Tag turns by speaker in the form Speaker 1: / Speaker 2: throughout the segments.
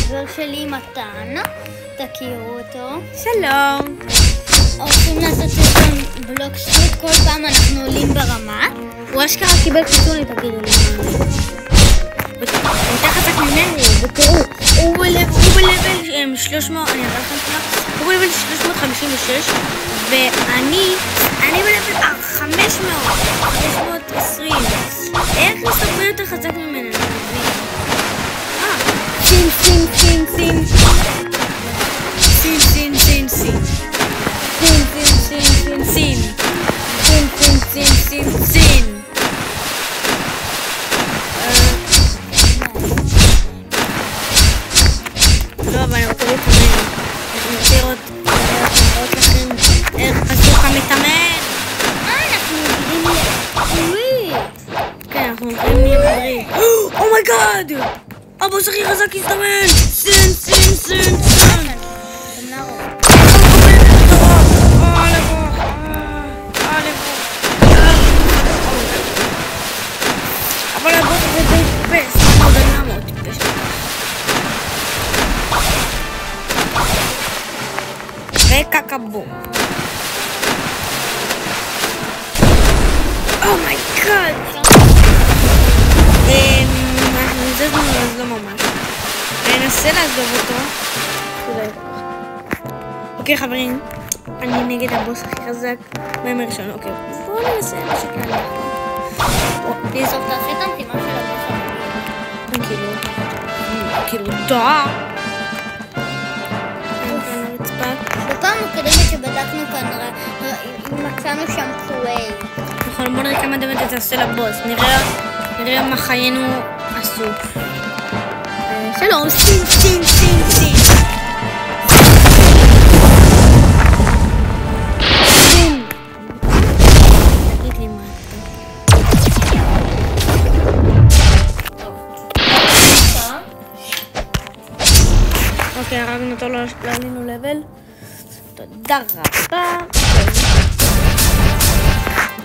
Speaker 1: חבר שלי מתן, תכירו אותו.
Speaker 2: שלום.
Speaker 1: הולכים לעשות סרטון בלוק שטות, כל פעם אנחנו עולים ברמה. הוא אשכרה קיבל חיתוני, תגידו לי מה.
Speaker 2: הוא יותר חזק ממני, ותראו, הוא בלבל 300, אני אראה לכם שלה, הוא בלבל 356, ואני בלבל 520. איך נסתבר יותר חזק ממני?
Speaker 1: סין, סין, סין, סין.
Speaker 2: סין, סין, סין, סין.
Speaker 1: סין, סין, סין, סין.
Speaker 2: סין.
Speaker 1: סין, סין, סין, סין.
Speaker 2: סין. לא, אבל אני רוצה להתאמן. אני רוצה לראות לכם איך בזוקה מתאמן.
Speaker 1: אנחנו מגיעים לעברית.
Speaker 2: כן, אנחנו מגיעים לעברית. אומייגאד! הבוס הכי חזק הסתמן! סין, סין, סין, סין! אבל הבוס הזה די טיפש, מאוד מאוד טיפש. וקקבו. אומייגאד! אנחנו נזזנו אז לא ממש. אני אנסה לעזוב אותו. אוקיי חברים, אני נגד הבוס הכי חזק מהם הראשון. אוקיי, בואו ננסה לשקר לך.
Speaker 1: לזרוק את החטא המתימה של הבוס המתימה.
Speaker 2: כאילו טועה.
Speaker 1: בפעם הקודמת שבדקנו כאן מצאנו שם קווי.
Speaker 2: נכון, בואו נראה כמה דמת תעשה לבוס. נראה מה חיינו עשו. שלום, סין, סין, סין, סין. סין. תגיד לי מה אתה. אוקיי, הרגנו אותו, לא עלינו לבל. תודה רבה.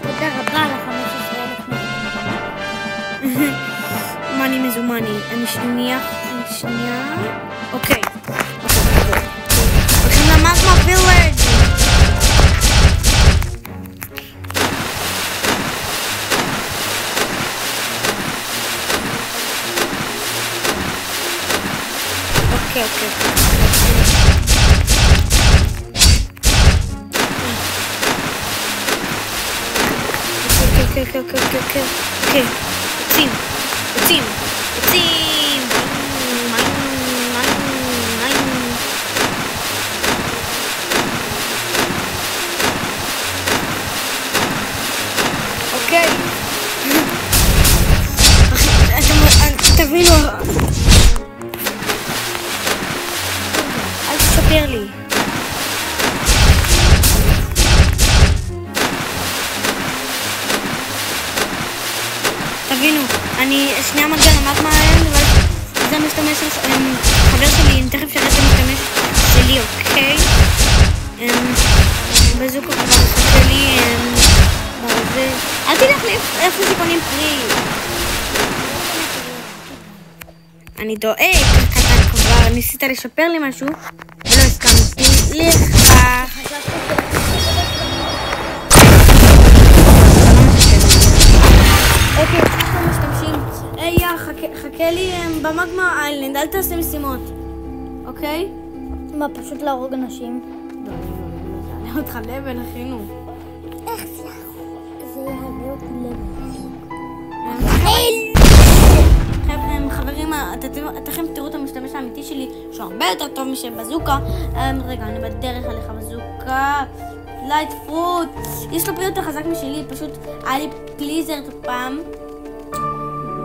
Speaker 1: תודה רבה ל-15,000
Speaker 2: מאני מזומני. אני שנייה. אוקיי. הולכים למאגמה וילג'. אוקיי. יוצאים. אוקיי. תבינו. אל תספר לי. תבינו, אני שנייה מגיע למאגמה עליהם, אבל זה המשתמש של חבר שלי, אני תכף שרת המשתמש שלי, אוקיי? בזוקו כבר חכה לי, אל תלך לאיפה שקונים פרי. אני דואג, אתה כבר ניסית לשפר לי משהו, ולא הסכמתי לך. אוקיי, אנחנו משתמשים. חכה לי במאגמה איילנד, אל תעשה משימות. אוקיי?
Speaker 1: מה, פשוט להרוג אנשים?
Speaker 2: לא, אני אעלה אותך לבל, אחינו.
Speaker 1: איך זה יעלה אותי לבל?
Speaker 2: חברים, אתם תראו את המשתמש האמיתי שלי, שהוא הרבה יותר טוב משבזוקה. רגע, אני בדרך עליך בזוקה. לייט פרוט. יש לו פרי יותר חזק משלי, פשוט היה לי פליזרד פעם.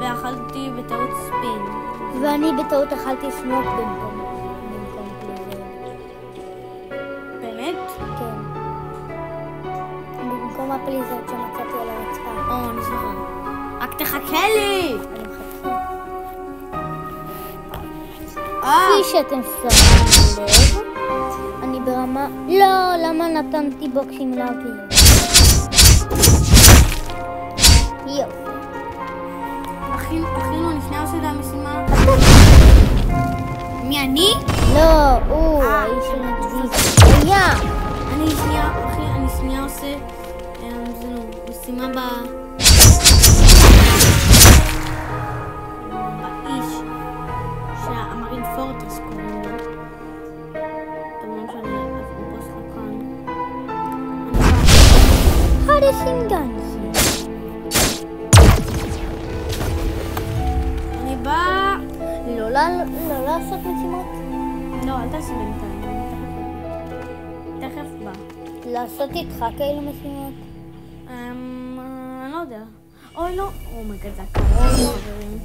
Speaker 2: ואכלתי בטעות ספין.
Speaker 1: ואני בטעות אכלתי סמוק במקום פליזרד.
Speaker 2: באמת?
Speaker 1: כן. במקום הפליזרד שמצאתי על הרצפה.
Speaker 2: אני זוכר. רק תחכה לי!
Speaker 1: אני מחכה. כפי שאתם שמים לב, אני ברמה... לא, למה נתנתי בוקסים לאוויר? יופי.
Speaker 2: אחינו, לפני עושה את המשימה. מי אני?
Speaker 1: לא, הוא, האיש של הדביק. היה!
Speaker 2: אני שנייה, אחי, אני שנייה עושה... זה נו, משימה באיש שהמרין פורטרס קוראים לו. אתם לא משנה, אז הוא בוס לכאן. אני באה...
Speaker 1: לא לעשות משימות?
Speaker 2: לא, אל תעשי בינתיים. תכף בא.
Speaker 1: לעשות איתך כאלו משימות?
Speaker 2: אני לא יודע. אוי לא. אומייגד, זה הקרוב, חברים.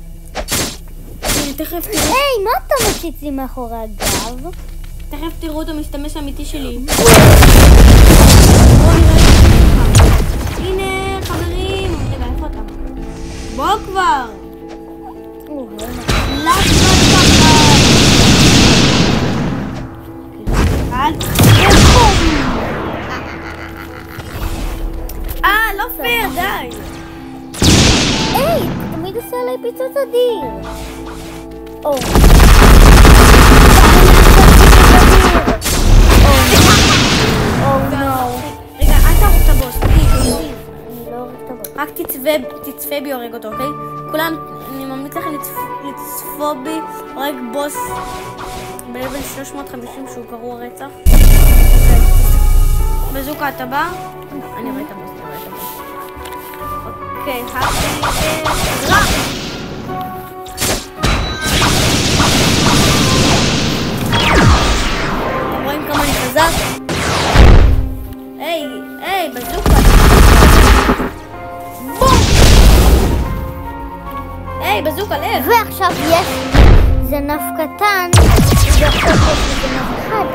Speaker 2: תכף תראו.
Speaker 1: היי, מה אתה מציץ לי מאחורי הגב?
Speaker 2: תכף תראו את המשתמש האמיתי שלי. הנה, חברים. רגע, איפה אתה? בוא כבר. לא פייר, די.
Speaker 1: היי, אתה תמיד עושה עליי פיצוץ אדיר. או.
Speaker 2: רגע, אל תהרוג את הבוס,
Speaker 1: אני לא הורג את הבוס.
Speaker 2: רק תצפה בי הורג אותו, אוקיי? כולם, אני ממליץ לכם לצפות בי הורג בוס בלבל 350 שהוא קרוע רצח. בזוקה אתה בא? אני רואה את הבוס, אוקיי, עזרה! אתם רואים כמה אני חזק? היי, בזוקה! בום! היי, בזוקה, לך!
Speaker 1: ועכשיו יש זנב קטן, ועכשיו יש זנב אחד,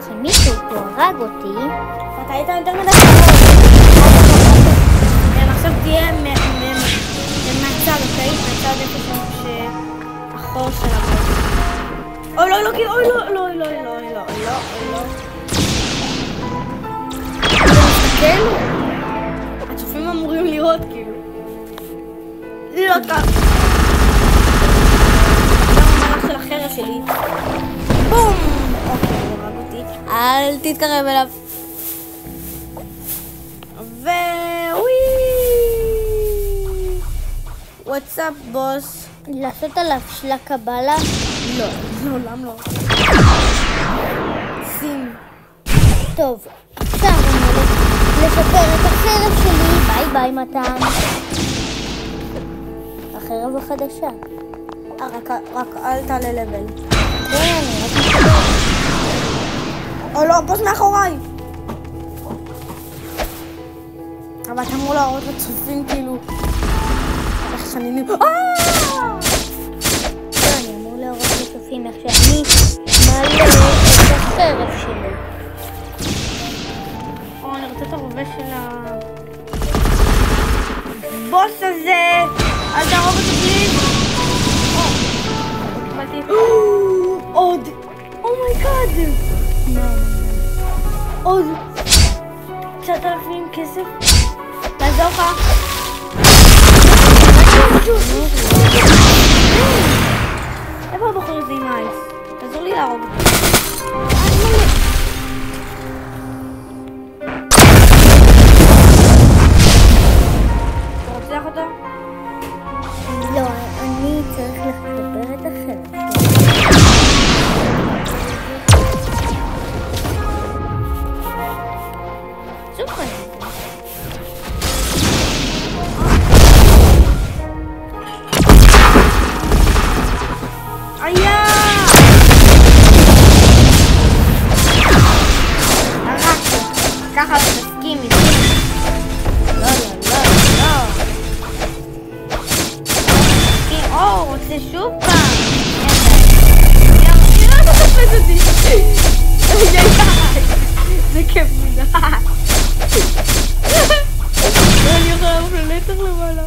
Speaker 1: כי מישהו פה הרג אותי.
Speaker 2: אתה היית יותר מדי עכשיו תהיה מהצד, אוקיי? מהצד איפה שהחור של הבוס. אוי לא, אוי לא. אתה מסתכל? הצופים אמורים לראות כאילו. לא כך. זה המהלך של החרב שלי. בום! אוקיי, הוא הרג אותי. אל תתקרב אליו. וווי! וואטסאפ בוס?
Speaker 1: לעשות עליו שלה קבלה?
Speaker 2: לא, לעולם לא. שים.
Speaker 1: טוב, עכשיו אני הולך לשפר את החרב שלי. ביי מתן. החרב החדשה.
Speaker 2: רק אל תעלה לבל.
Speaker 1: כן, אני רק מתקבל.
Speaker 2: או לא, בוס מאחוריי. אבל אתה אמור להראות לצופים כאילו איך שאני נראה.
Speaker 1: אני אמור להראות לצופים איך שאני מעלה את החרב שלי.
Speaker 2: אני רוצה את הרובה של הבוס הזה. אל תהרוג אותו פליז. קיבלתי עוד. אומייגאד. עוד 9,000 כסף. תעזור לך. איפה הבחור הזה עם האייס? תעזור לי להרוג אותו. אתה רוצח אותו?
Speaker 1: לא, אני צריך לחבר את החרב.
Speaker 2: סופר. היה! ככה אתה מסכים איתי. לא. רוצה שוב פעם. יאללה, אתה תופס אותי. זה כיף מדי. אני יכולה לעוף לנצח למעלה.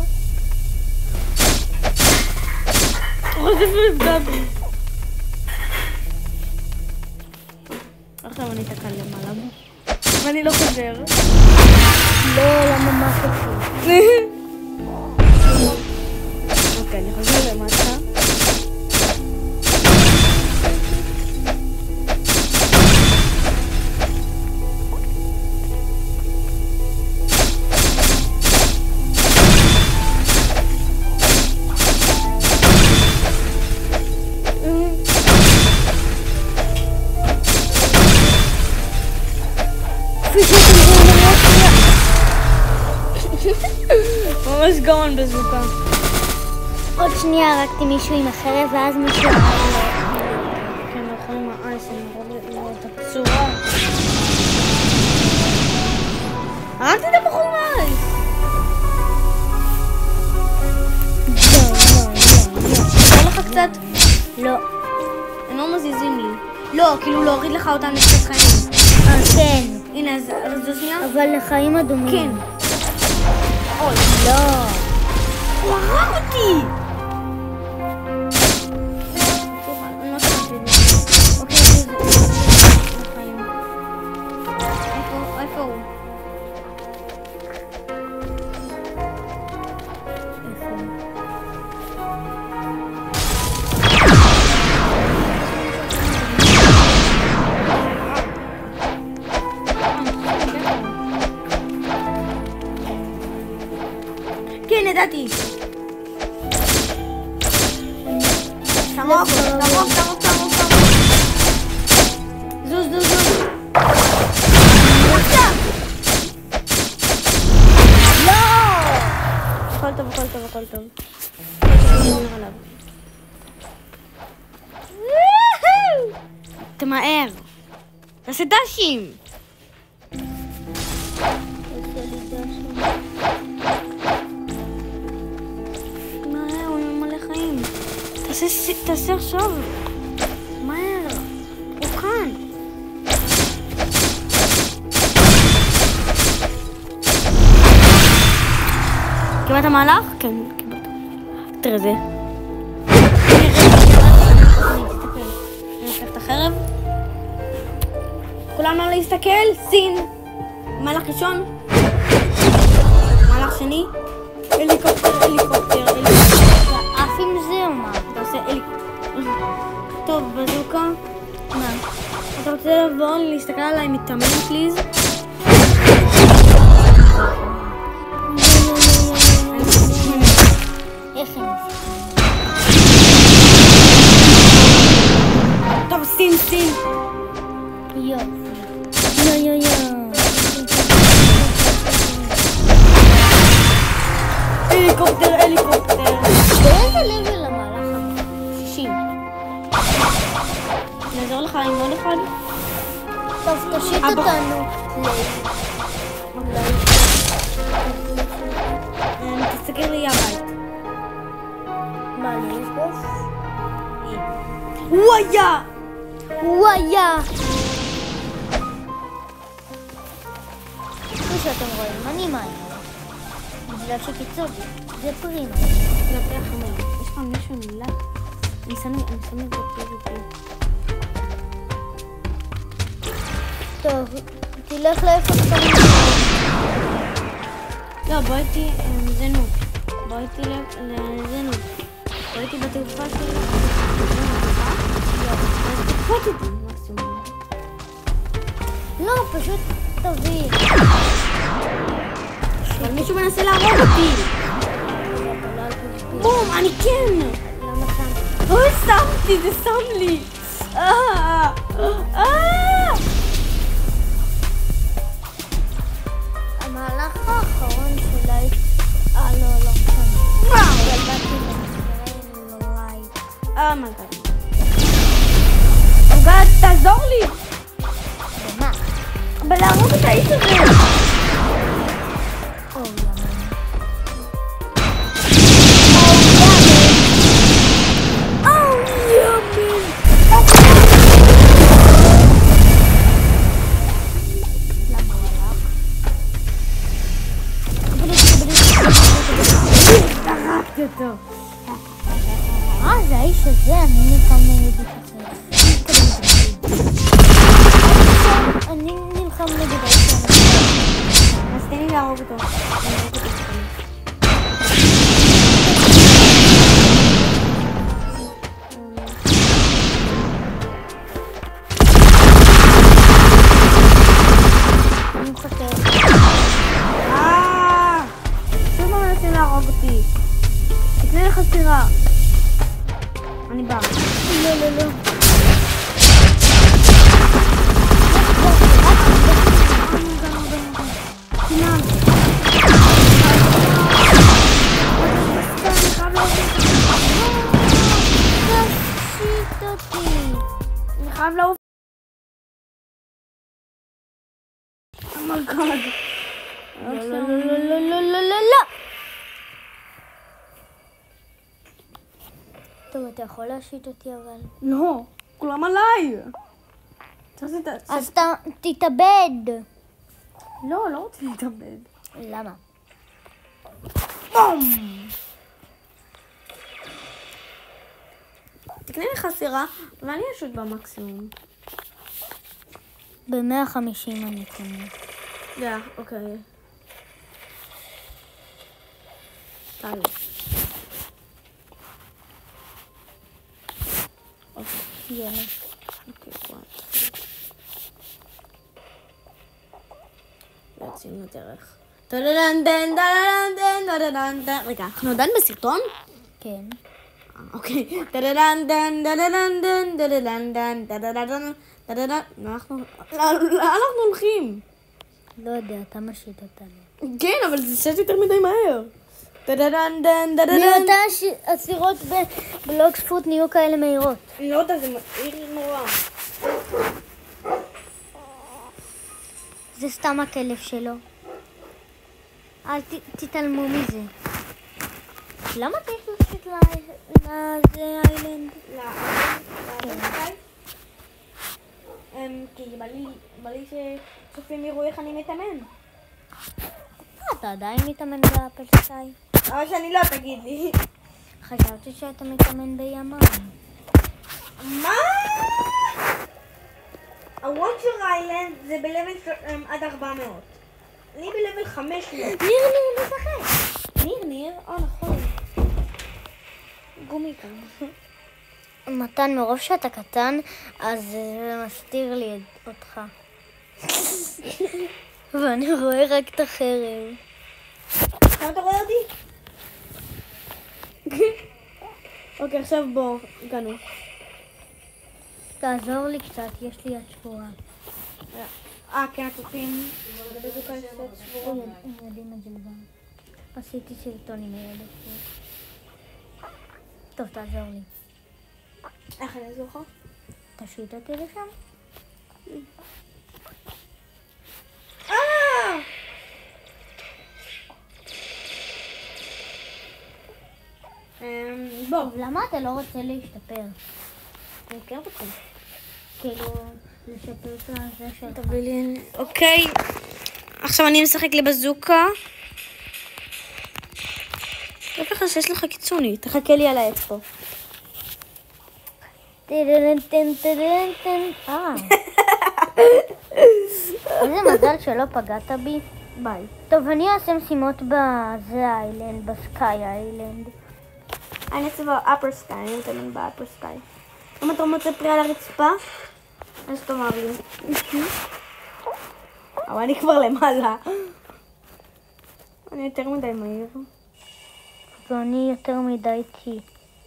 Speaker 2: חושב שנפגע בי. עכשיו אני אתקל למעלה. ואני לא חוזר.
Speaker 1: לא ממש חשוב.
Speaker 2: אוקיי, אני חוזר למטה. גאון בזוקה.
Speaker 1: עוד שנייה הרגתי מישהו עם החרב ואז מישהו הרג לו.
Speaker 2: כן, לא יכולים האייס, אני רואה את הפצורה. הרגתי את הבחור מהאייס. לא לך קצת?
Speaker 1: לא.
Speaker 2: הם לא מזיזים לי. לא, כאילו להוריד לך אותם לקצת חיים.
Speaker 1: כן.
Speaker 2: הנה, אז זו שנייה?
Speaker 1: אבל לחיים אדומים.
Speaker 2: כן.
Speaker 1: אוי, לא.
Speaker 2: הוא הרג אותי! אני לא שמעתי את זה. אוקיי, זה לחיים. איפה הוא? כן, ידעתי. תמוך. זוז. לא! הכל טוב. תמהר. תעשה דשים. תעשה עכשיו. מהר. הוא כאן. קיבלת מהלך? כן, קיבלת. תראה זה. אני אקח את החרב. כולם לא להסתכל. סין. מהלך ראשון. מהלך שני. הליקופטר.
Speaker 1: אף עם זה או מה?
Speaker 2: אתה עושה טוב, בזוקה. מה? אתה רוצה לבוא להסתכל עליי מתאמן, פליז?
Speaker 1: איך הם?
Speaker 2: טוב, סין.
Speaker 1: יו.
Speaker 2: הליקופטר.
Speaker 1: באיזה לבל המהלך הזה?
Speaker 2: 60. נעזור לך עם עוד אחד?
Speaker 1: טוב, תושיט אותנו.
Speaker 2: תסתכל לי הבית.
Speaker 1: מה, יש בו?
Speaker 2: וואיה!
Speaker 1: כפי שאתם רואים, אני מעניין. בגלל שקיצור, זה פרימה.
Speaker 2: זה פריח חמור. יש לך מישהו מילה? אני שם את זה פריטי.
Speaker 1: טוב, תלך לאיפה שאתה רוצה.
Speaker 2: לא, בוא איתי זנות. בוא איתי לזנות. בוא איתי בתעופה שלי. תקפוט איתי, מקסימום.
Speaker 1: לא, פשוט תביא.
Speaker 2: אבל מישהו מנסה להרוג אותי. בום, אני כן.
Speaker 1: למה שם?
Speaker 2: אוי, שמתי, זה שם לי.
Speaker 1: המהלך האחרון שלי... לא משנה. אבל באתי ללייב.
Speaker 2: מגד. מגד, תעזור לי.
Speaker 1: במה?
Speaker 2: בלהרוג את האיש הזה.
Speaker 1: זה האיש הזה, אני נלחם נגד אני נלחם נגד האיש הזה.
Speaker 2: אז תן לי להרוג אותו.
Speaker 1: אני מחכה.
Speaker 2: שוב מנסים להרוג אותי. תקנה לך סטירה. אני באה.
Speaker 1: לא.
Speaker 2: גוד.
Speaker 1: לא, לא, לא, לא, לא, לא, לא, לא. טוב, אתה יכול להשית אותי אבל.
Speaker 2: לא, כולם עליי.
Speaker 1: אז תתאבד.
Speaker 2: לא, לא רוצה להתאבד.
Speaker 1: למה?
Speaker 2: בום! תקנה לך סירה, ואני אשוט במקסימום.
Speaker 1: ב-150 אני קונה.
Speaker 2: אוקיי. טל.
Speaker 1: יאללה.
Speaker 2: אוקיי, כבר. יוצאים לדרך. רגע, אנחנו עדיין בסרטון?
Speaker 1: כן.
Speaker 2: אוקיי. לאן אנחנו הולכים?
Speaker 1: לא יודע, אתה משית אותנו.
Speaker 2: כן, אבל זה שש יותר מדי מהר.
Speaker 1: מילתה הסירות בבלוקספוט נהיו כאלה מהירות.
Speaker 2: אני לא יודעת, זה מהיר נורא.
Speaker 1: זה סתם הכלב שלו. אל תתעלמו מזה. למה צריך לצאת לזה איילנד?
Speaker 2: כי בא לי שצופים יראו איך אני מתאמן.
Speaker 1: אתה עדיין מתאמן באפל סקאי?
Speaker 2: אבל שאני לא, תגיד לי.
Speaker 1: חשבתי שאתה מתאמן בימ"ר.
Speaker 2: מה? הוואצ'ר איילנד זה בלבל עד 400. אני בלבל 500.
Speaker 1: ניר משחק.
Speaker 2: ניר? נכון. גומי כאן.
Speaker 1: מתן, מרוב שאתה קטן, אז זה מסתיר לי אותך. ואני רואה רק את החרב.
Speaker 2: כמה אתה רואה אותי? אוקיי, עכשיו בוא, הגענו.
Speaker 1: תעזור לי קצת, יש לי יד שבורה.
Speaker 2: כן, הצופים. בזוקה יש יד שבורה.
Speaker 1: הם יודעים את זה כבר. עשיתי סרטון עם היד שבורה. טוב, תעזור לי.
Speaker 2: איך אני אעזור לך?
Speaker 1: תשית אותי לשם.
Speaker 2: בוא.
Speaker 1: למה אתה לא רוצה להשתפר?
Speaker 2: אני כן רוצה.
Speaker 1: כאילו, לשפר את זה שלך.
Speaker 2: תביא לי... אוקיי. עכשיו אני משחק לי בזוקה. לא ככה שיש לך קיצוני. תחכה לי על העץ פה.
Speaker 1: איזה מזל שלא פגעת בי.
Speaker 2: ביי.
Speaker 1: טוב, אני אעשה משימות בזה איילנד, בסקאי איילנד.
Speaker 2: אני אעשה באפר סקאי, אני מתאמן באפר סקאי. אם אתה מוצא פרי על הרצפה, אז תאמר לי. אבל אני כבר למעלה. אני יותר מדי מהיר.
Speaker 1: ואני יותר מדי איטי.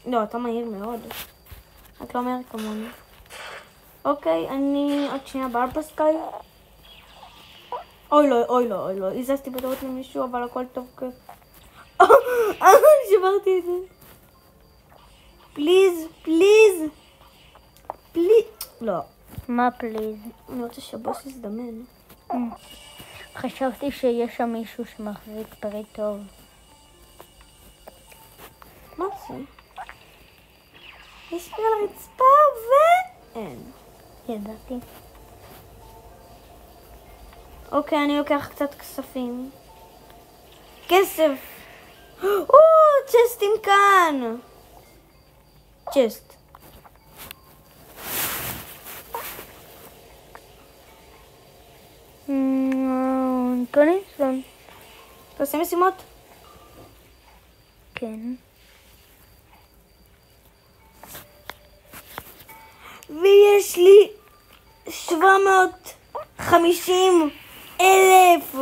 Speaker 2: לא, אתה מהיר מאוד. את לא מהיר כמוני. אוקיי, אני עוד שנייה באפר סקאי. אוי לא. הזזתי בטעות למישהו, אבל הכל טוב שברתי את זה. פליז. לא.
Speaker 1: מה פליז?
Speaker 2: אני רוצה שהבוס יזדמן.
Speaker 1: חשבתי שיש שם מישהו שמחזיק פרי טוב.
Speaker 2: מה זה? יש פרי על הרצפה ואין.
Speaker 1: ידעתי.
Speaker 2: אוקיי, אני לוקח קצת כספים. כסף! צ'סטים כאן! צ'סט.
Speaker 1: קוניסון.
Speaker 2: אתה עושה משימות?
Speaker 1: כן.
Speaker 2: ויש לי 750,000.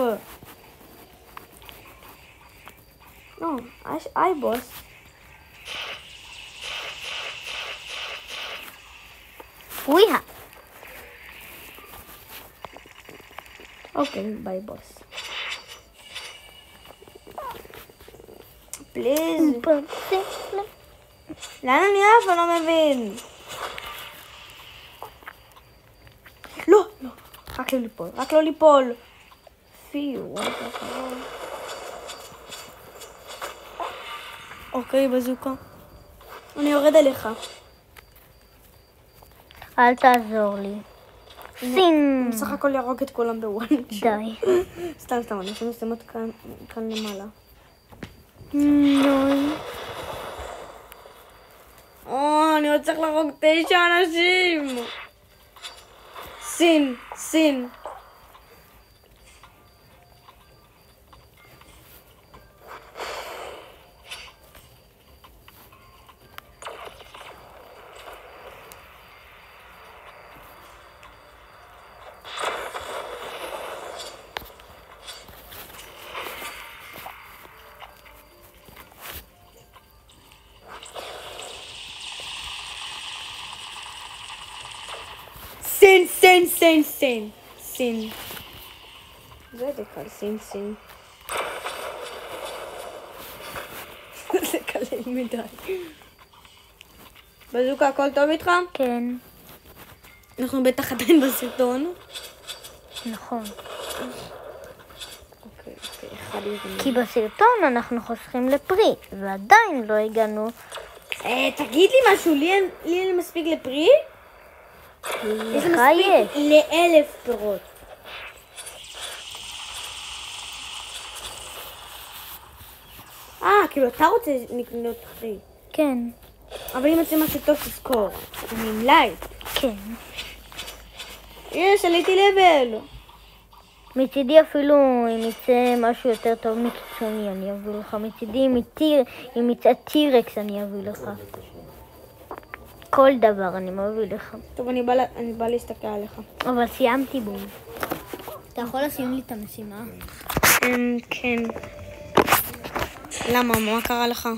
Speaker 2: לא, היי בוס.
Speaker 1: וויה.
Speaker 2: אוקיי, ביי בוס. פליז. לאן אני עף? אני לא מבין. לא. רק לא ליפול. אפילו. אוקיי, בזוקה. אני יורד עליך.
Speaker 1: אל תעזור לי. סין!
Speaker 2: בסך הכל ירוג את כולם בוואן.
Speaker 1: די.
Speaker 2: סתם, אני עושה מסתמות כאן למעלה.
Speaker 1: נוי.
Speaker 2: אני עוד צריך להרוג 9 אנשים. סין. סין. זה קל, סין. זה קליל מדי. בזוקה, הכל טוב איתך?
Speaker 1: כן,
Speaker 2: אנחנו בטח עדיין בסרטון.
Speaker 1: נכון.
Speaker 2: אוקיי, אחד יזמין.
Speaker 1: כי בסרטון אנחנו חוסכים לפרי, ועדיין לא הגענו.
Speaker 2: תגיד לי משהו, לי אין מספיק לפרי?
Speaker 1: לך יש.
Speaker 2: ל1,000 פירות. כאילו אתה רוצה לקנות פרי.
Speaker 1: כן.
Speaker 2: אבל אם יוצא משהו טוב תזכור. אני עם לייט.
Speaker 1: כן.
Speaker 2: יש, עליתי לבל.
Speaker 1: מצידי אפילו אם יצא משהו יותר טוב מקיצוני אני אביא לך. מצידי אם יצא טירקס אני אביא לך. כל דבר אני מביא לך.
Speaker 2: טוב, אני בא להסתכל עליך.
Speaker 1: אבל סיימתי בו. אתה יכול לשים לי את המשימה?
Speaker 2: כן. למה? מה קרה לך?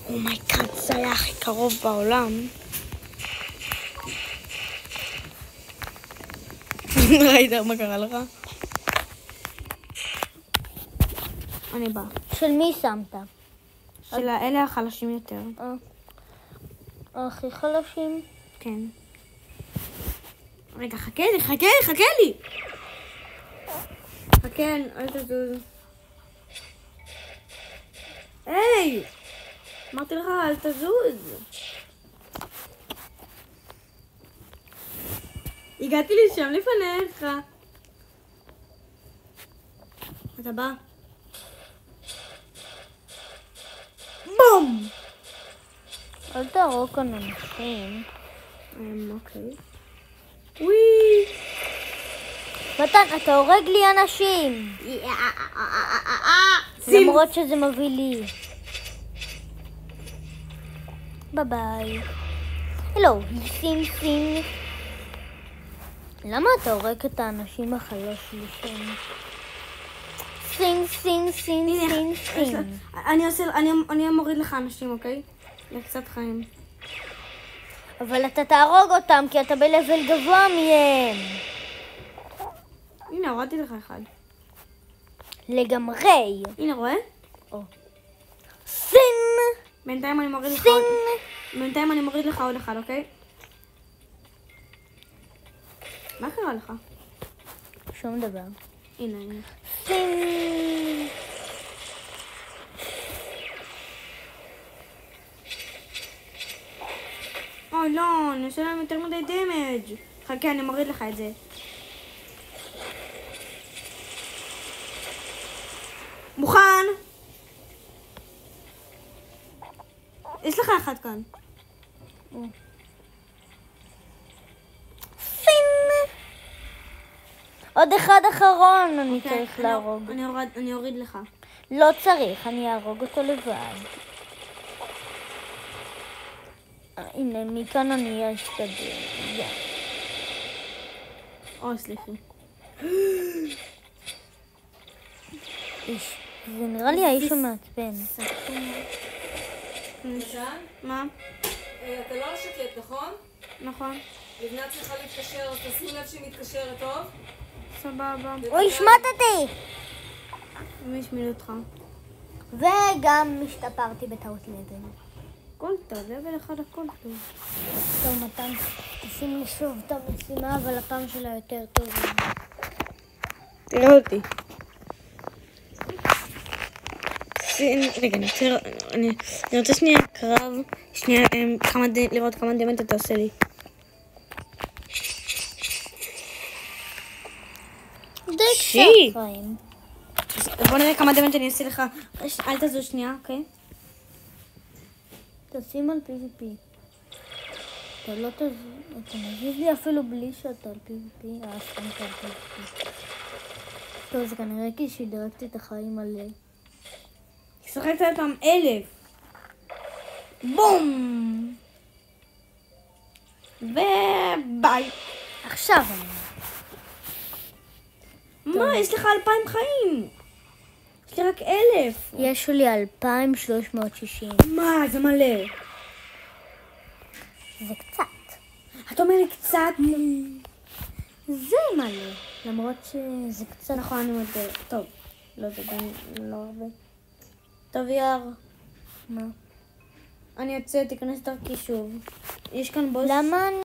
Speaker 2: אומייגאד, זה היה הכי קרוב בעולם. ראית מה קרה לך? אני באה.
Speaker 1: של מי שמת?
Speaker 2: של אלה החלשים יותר.
Speaker 1: הכי חלשים?
Speaker 2: כן. רגע, חכה לי. חכה, אל תזוז. היי! אמרתי לך, אל תזוז. הגעתי לשם לפניך. אתה בא? בום!
Speaker 1: אל תהרוג כאן אנשים.
Speaker 2: אוקיי. וואי!
Speaker 1: מתן, אתה הורג לי אנשים. למרות שזה מביא לי. ביי. הלו, סין. למה אתה הורג את האנשים החלשים שם? סין.
Speaker 2: אני מוריד לך אנשים, אוקיי? לקצת חיים.
Speaker 1: אבל אתה תהרוג אותם כי אתה בלבל גבוה מהם.
Speaker 2: הנה, הורדתי לך אחד.
Speaker 1: לגמרי.
Speaker 2: הנה, רואה?
Speaker 1: סין.
Speaker 2: בינתיים אני מוריד לך עוד אחד, אוקיי? מה קרה לך?
Speaker 1: שום דבר.
Speaker 2: הנה.
Speaker 1: סין.
Speaker 2: אוי, לא, אני עושה להם יותר מדי דמג'. חכה, אני מוריד לך את זה. מוכן? יש לך אחד כאן.
Speaker 1: סין. עוד אחד אחרון אני צריך להרוג.
Speaker 2: אני אוריד לך.
Speaker 1: לא צריך, אני אהרוג אותו לבד. הנה, מכאן אני אשתדל.
Speaker 2: סליחה.
Speaker 1: זה נראה לי האיש המעצבן.
Speaker 2: מה?
Speaker 3: אתה לא שקט, נכון?
Speaker 2: נכון.
Speaker 3: לבנה צריכה להתקשר, אז תשים לב שהיא מתקשרת טוב.
Speaker 2: סבבה.
Speaker 1: אוי, השמטתי!
Speaker 2: מי השמיד אותך?
Speaker 1: וגם השתפרתי בטעות לבל.
Speaker 2: הכל טוב, לבל אחד הכל טוב.
Speaker 1: טוב, מתן, תשים לי שוב את המשימה, אבל הפעם שלה יותר טוב.
Speaker 2: תראה אותי. רגע, אני רוצה שנייה קרב, שנייה לראות כמה דמנט אתה עושה לי.
Speaker 1: די
Speaker 2: שיט.
Speaker 1: קצת חיים.
Speaker 2: בוא נראה כמה דמנט אני אעשה לך. אל תזוז שנייה, אוקיי?
Speaker 1: תשים על PvP. אתה לא תזוז, אתה מזיז לי אפילו בלי שאתה על PvP. סתם אתה על PvP. טוב, זה כנראה כי שדרגתי את החיים על...
Speaker 2: שחקת אותם 1000. בום! וביי.
Speaker 1: עכשיו אני...
Speaker 2: מה? יש לך 2000 חיים. יש לי רק 1000.
Speaker 1: יש לי 2360.
Speaker 2: מה? זה מלא.
Speaker 1: זה קצת.
Speaker 2: אתה אומר לי קצת?
Speaker 1: זה מלא. למרות שזה קצת...
Speaker 2: נכון, אני מודה. טוב. לא, זה גם לא הרבה. טוב, יאר.
Speaker 1: מה?
Speaker 2: אני יוצא, תיכנס דרכי שוב. יש כאן בוס.
Speaker 1: למה אני...